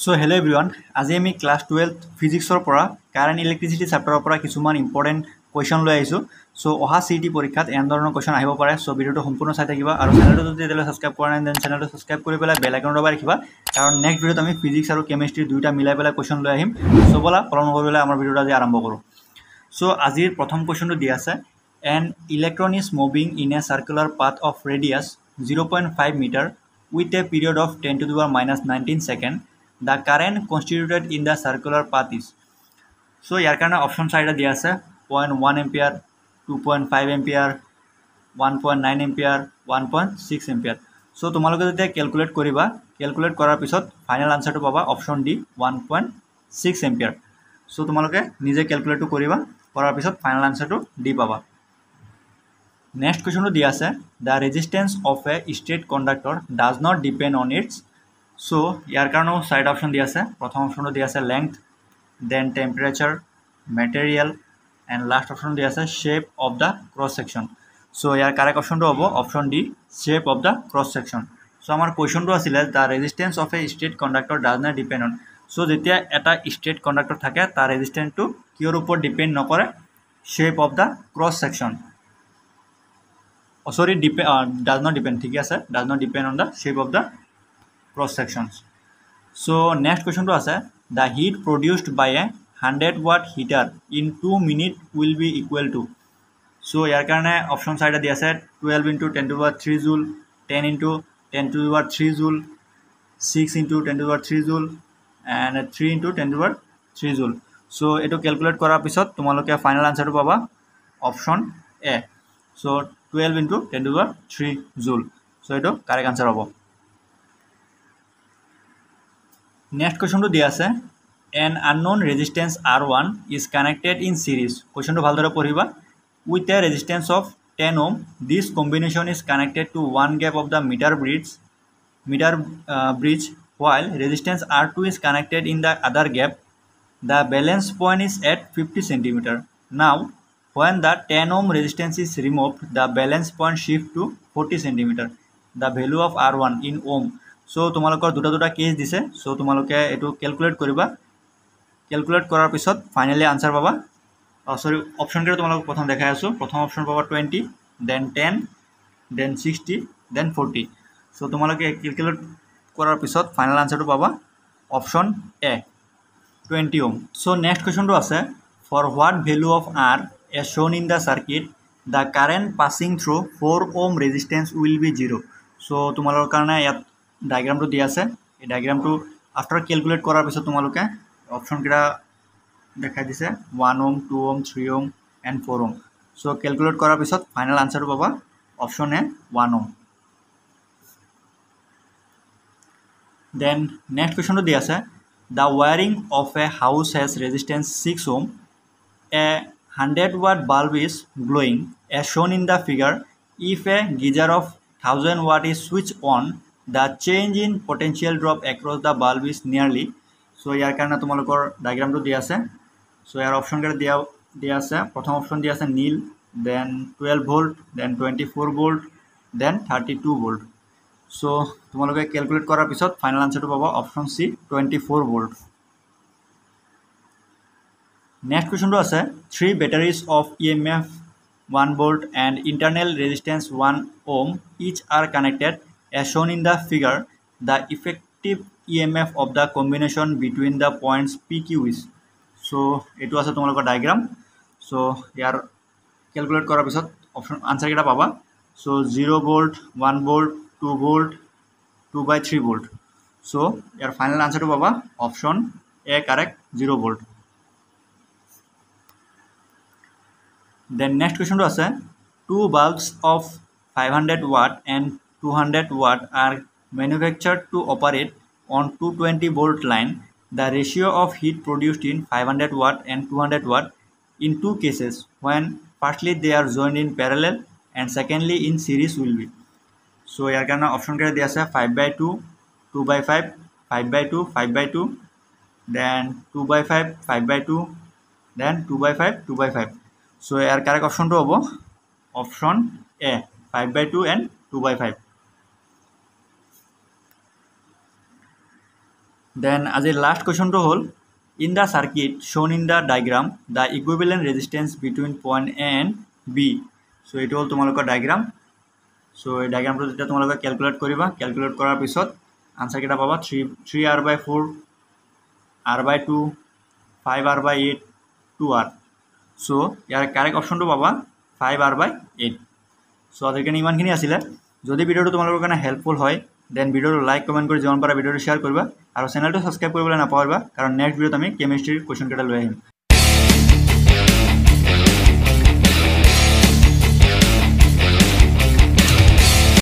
So hello everyone, আজি আমি class 12 ফিজিক্সৰ পৰা কাৰেন্ট ইলেক্ট্ৰিসিটি চেপ্টাৰৰ পৰা কিছুমান ইম্পৰ্টেন্ট কোৱেশ্চন লৈ আহিছো সো অহা সিটি পৰীক্ষাত এন ধৰণৰ কোৱেশ্চন আহিব পাৰে সো ভিডিওটো সম্পূৰ্ণ চাই থাকিবা আৰু চেনেলটো যদি এতিয়ালৈ সাবস্ক্ৰাইব কৰা নাই দেন চেনেলটো সাবস্ক্ৰাইব কৰি পেলাই বেল আইকন দবাই ৰাখিবা কাৰণ নেক্সট ভিডিওত আমি ফিজিক্স আৰু কেমিষ্ট্ৰি দুইটা মিলাই পেলাই কোৱেশ্চন লৈ আহিম সো বলা ফলো নকৰিলে আমাৰ ভিডিওটো আজি আৰম্ভ কৰো সো আজিৰ প্ৰথম কোৱেশ্চনটো দি আছে an electron is moving in a circular path of radius 0.5 meter with a period of 10 to the power minus 19 second. The current constituted in the circular path is. So ইয়াৰ কাৰণে অপশন চাৰিটা দিয়া আছে 0.1 ampere 2.5 ampere 1.9 ampere 1.6 ampere so তোমালোকে যেতিয়া calculate কৰিবা calculate কৰাৰ পিছত final আনসাৰটো পাবা অপশন ডি 1.6 এম্পিয়াৰ সো তোমালোকে নিজে ক্যালকুলেটটো কৰিবা কৰাৰ পিছত ফাইনাল আনসাৰটো ডি পাবা Next question to diya ase the resistance of a straight conductor does not depend on its so yar karone side option diya ase prothom option to diya ase length then temperature material and last option diya ase shape of the cross section so yar correct option to hobo option D shape of the cross section so amar question to asile the resistance of a straight conductor does not depend on so jetia eta straight conductor thake tar resistance to kior upor depend nokore shape of the cross section does not depend ठीक है does not depend on the shape of the cross sections so next question to আছে the heat produced by a 100 watt heater in 2 minutes will be equal to so यार करने option side दिया है 12 into 10 to the power 3 joule 10 into 10 to the power 3 joule 6 into 10 to the power 3 joule and 3 into 10 to the power 3 joule so এটো calculate কৰাৰ পিছত তোমালোকে final আনসাৰটো পাবা option A so 12 into 10 to the power 3 joule so eto correct answer hobo next question to diya ase an unknown resistance R1 is connected in series question to bhaldore poriba with a resistance of 10 ohm this combination is connected to one gap of the meter bridge while resistance R2 is connected in the other gap the balance point is at 50 centimeter now when the 10 ohm resistance is removed, the balance point shift to 40 centimeter. The value of R1 in ohm. So, তোমালোকৰ দুটা case দিছে। So, তোমালোকে এটো calculate কৰিবা। Calculate কৰাৰ পিছত finally answer পাবা। সৰি অপশন কেইটা তোমালোকক প্ৰথম দেখাই আছো। প্ৰথম অপশন পাবা 20, then 10, then 60, then 40. So, তোমালোকে ক্যালকুলেট কৰাৰ পিছত ফাইনাল আনসাৰটো পাবা option A 20 ohm. So, next question to আছে for what value of R as shown in the circuit the current passing through 4 ohm resistance will be 0 so তোমালোকৰ কাৰণে ইয়াত ডায়াগ্ৰামটো দিয়া আছে এই ডায়াগ্ৰামটো আফটাৰ ক্যালকুলেট কৰাৰ পিছত তোমালোকে অপচন কেইটা দেখাই দিছে 1 ohm 2 ohm 3 ohm and 4 ohm so calculate কৰাৰ পিছত ফাইনাল আনসাৰটো পাবা option A 1 ohm then next question to দিয়া আছে the wiring of a house has resistance 6 ohm a 100 watt bulb is glowing as shown in the figure if a geyser of 1000 watt is switched on the change in potential drop across the bulb is nearly so ইয়াৰ কাৰণে তোমালোকৰ ডায়াগ্ৰামটো দিয়া আছে so ইয়াৰ option কেইটা দিয়া আছে প্ৰথম option দিয়া আছে নীল then 12 volt then 24 volt then 32 volt so তোমালোকে ক্যালকুলেট কৰাৰ পিছত ফাইনাল আনসাৰটো পাবা option C 24 volt Next question to আছে 3 batteries of EMF 1 volt and internal resistance 1 ohm each are connected as shown in the figure the effective EMF of the combination between the points PQ is so etu ase tomolokor diagram so yar calculate korar pisot option answer kita paba so 0 volt 1 volt 2 volt 2/3 volt so yar final answer to paba option A correct 0 volt Then next question to আছে two bulbs of 500 watt and 200 watt are manufactured to operate on 220 volt line. The ratio of heat produced in 500 watt and 200 watt in two cases when firstly they are joined in parallel and secondly in series will be. So ইয়াৰ কাৰণে option কেইটা দিয়া আছে 5/2, 2/5, 5/2, 5/2, then 2/5, 5/2, then 2/5, 2/5. So our correct option to hobo option A 5/2 and 2/5 then আজিৰ last কুৱেশ্যনটো হ'ল in the circuit shown in the diagram the equivalent resistance between point A and B চ' এইটো হ'ল তোমালোকৰ diagram চ' এই ডায়েগ্ৰামটো যেতিয়া তোমালোকে কেলকুলেট কৰিবা কেলকুলেট কৰাৰ পিছত আনচাৰকেইটা পাবা 3r/4 r/2 5r/8 2r চ' ইয়াৰ কাৰেক্ট অপশ্যনটো পাবা 5r/8 চ' আজিৰ কাৰণে ইমানখিনি আছিলে যদি ভিডিঅ'টো তোমালোকৰ কাৰণে হেল্পফুল হয় দেন ভিডিঅ'টো লাইক কমেণ্ট কৰি যিমান পাৰা ভিডিঅ'টো শ্বেয়াৰ কৰিবা আৰু চেনেলটো ছাবস্ক্ৰাইব কৰিবলৈ নাপাহৰিবা কাৰণ নেক্সট ভিডিঅ'ত আমি কেমিষ্ট্ৰিৰ কুৱেশ্যনকেইটা লৈ আহিম